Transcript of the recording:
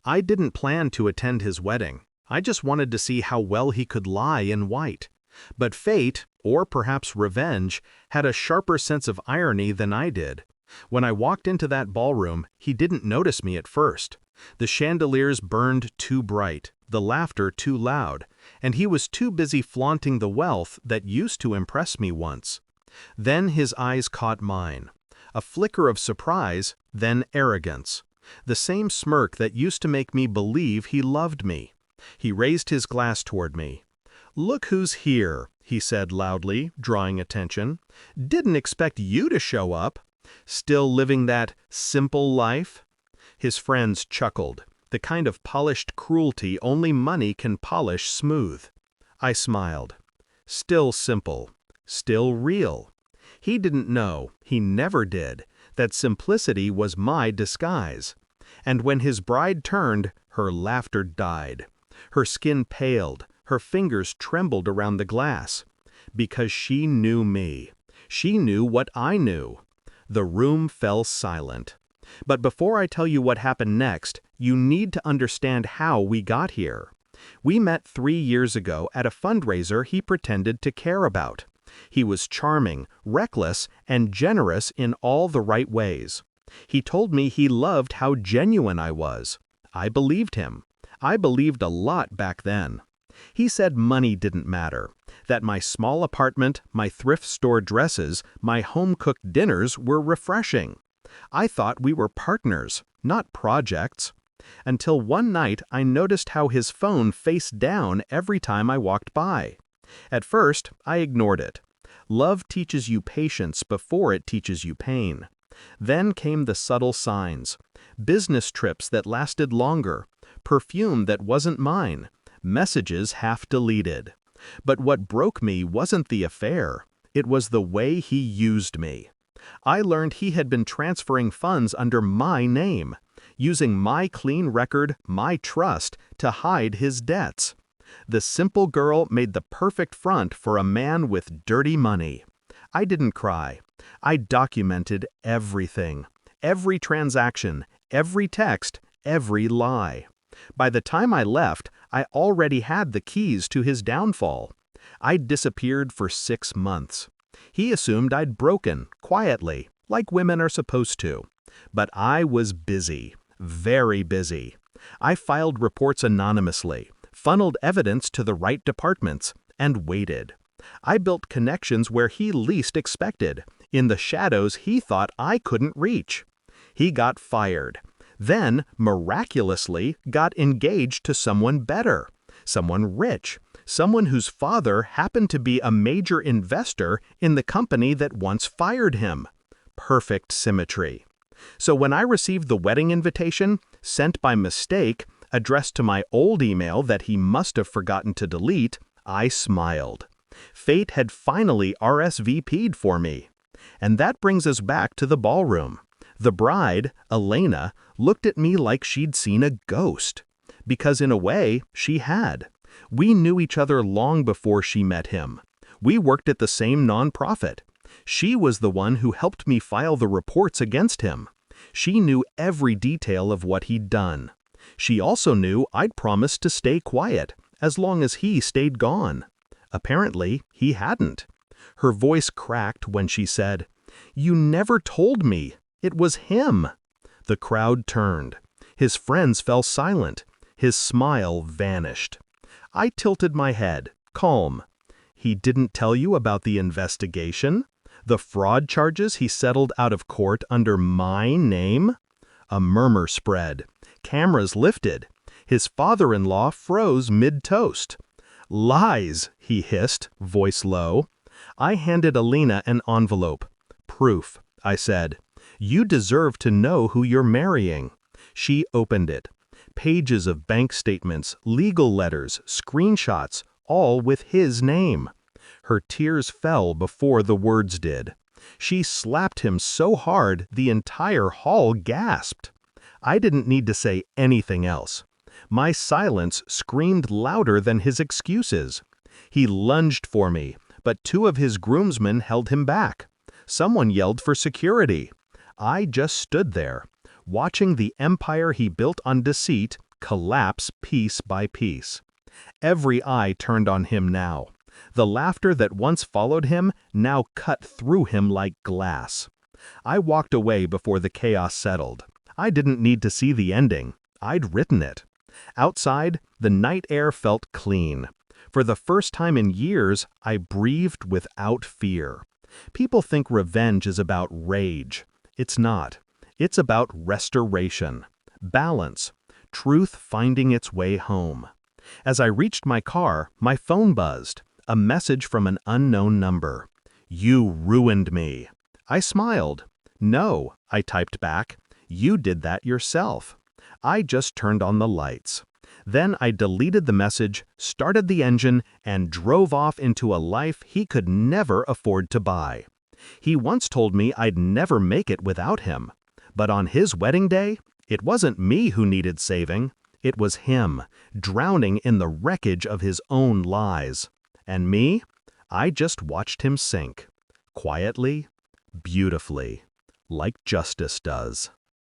I didn't plan to attend his wedding. I just wanted to see how well he could lie in white. But fate, or perhaps revenge, had a sharper sense of irony than I did. When I walked into that ballroom, he didn't notice me at first. The chandeliers burned too bright, the laughter too loud, and he was too busy flaunting the wealth that used to impress me once. Then his eyes caught mine. A flicker of surprise, then arrogance. The same smirk that used to make me believe he loved me. He raised his glass toward me. "Look who's here," he said loudly, drawing attention. "Didn't expect you to show up. Still living that simple life?" His friends chuckled, the kind of polished cruelty only money can polish smooth. I smiled. Still simple. Still real. He didn't know, he never did, that simplicity was my disguise. And when his bride turned, her laughter died. Her skin paled, her fingers trembled around the glass. Because she knew me. She knew what I knew. The room fell silent. But before I tell you what happened next, you need to understand how we got here. We met 3 years ago at a fundraiser he pretended to care about. He was charming, reckless, and generous in all the right ways. He told me he loved how genuine I was. I believed him. I believed a lot back then. He said money didn't matter, that my small apartment, my thrift store dresses, my home-cooked dinners were refreshing. I thought we were partners, not projects. Until one night I noticed how his phone faced down every time I walked by. At first, I ignored it. Love teaches you patience before it teaches you pain. Then came the subtle signs. Business trips that lasted longer. Perfume that wasn't mine. Messages half deleted. But what broke me wasn't the affair. It was the way he used me. I learned he had been transferring funds under my name, using my clean record, my trust, to hide his debts. The simple girl made the perfect front for a man with dirty money. I didn't cry. I documented everything. Every transaction, every text, every lie. By the time I left, I already had the keys to his downfall. I'd disappeared for 6 months. He assumed I'd broken, quietly, like women are supposed to. But I was busy, very busy. I filed reports anonymously, funneled evidence to the right departments, and waited. I built connections where he least expected, in the shadows he thought I couldn't reach. He got fired. Then, miraculously, got engaged to someone better, someone rich, someone whose father happened to be a major investor in the company that once fired him. Perfect symmetry. So when I received the wedding invitation, sent by mistake, addressed to my old email that he must have forgotten to delete, I smiled. Fate had finally RSVP'd for me. And that brings us back to the ballroom. The bride, Elena, looked at me like she'd seen a ghost. Because in a way, she had. We knew each other long before she met him. We worked at the same nonprofit. She was the one who helped me file the reports against him. She knew every detail of what he'd done. She also knew I'd promised to stay quiet, as long as he stayed gone. Apparently, he hadn't. Her voice cracked when she said, "You never told me. It was him." The crowd turned. His friends fell silent. His smile vanished. I tilted my head, calm. "He didn't tell you about the investigation? The fraud charges he settled out of court under my name?" A murmur spread. Cameras lifted. His father-in-law froze mid-toast. "Lies," he hissed, voice low. I handed Alina an envelope. "Proof," I said. "You deserve to know who you're marrying." She opened it. Pages of bank statements, legal letters, screenshots, all with his name. Her tears fell before the words did. She slapped him so hard the entire hall gasped. I didn't need to say anything else. My silence screamed louder than his excuses. He lunged for me, but 2 of his groomsmen held him back. Someone yelled for security. I just stood there, watching the empire he built on deceit collapse piece by piece. Every eye turned on him now. The laughter that once followed him now cut through him like glass. I walked away before the chaos settled. I didn't need to see the ending. I'd written it. Outside, the night air felt clean. For the first time in years, I breathed without fear. People think revenge is about rage. It's not. It's about restoration, balance, truth finding its way home. As I reached my car, my phone buzzed. A message from an unknown number. "You ruined me." I smiled. "No," I typed back. "You did that yourself." I just turned on the lights. Then I deleted the message, started the engine, and drove off into a life he could never afford to buy. He once told me I'd never make it without him. But on his wedding day, it wasn't me who needed saving. It was him, drowning in the wreckage of his own lies. And me? I just watched him sink. Quietly, beautifully, like justice does.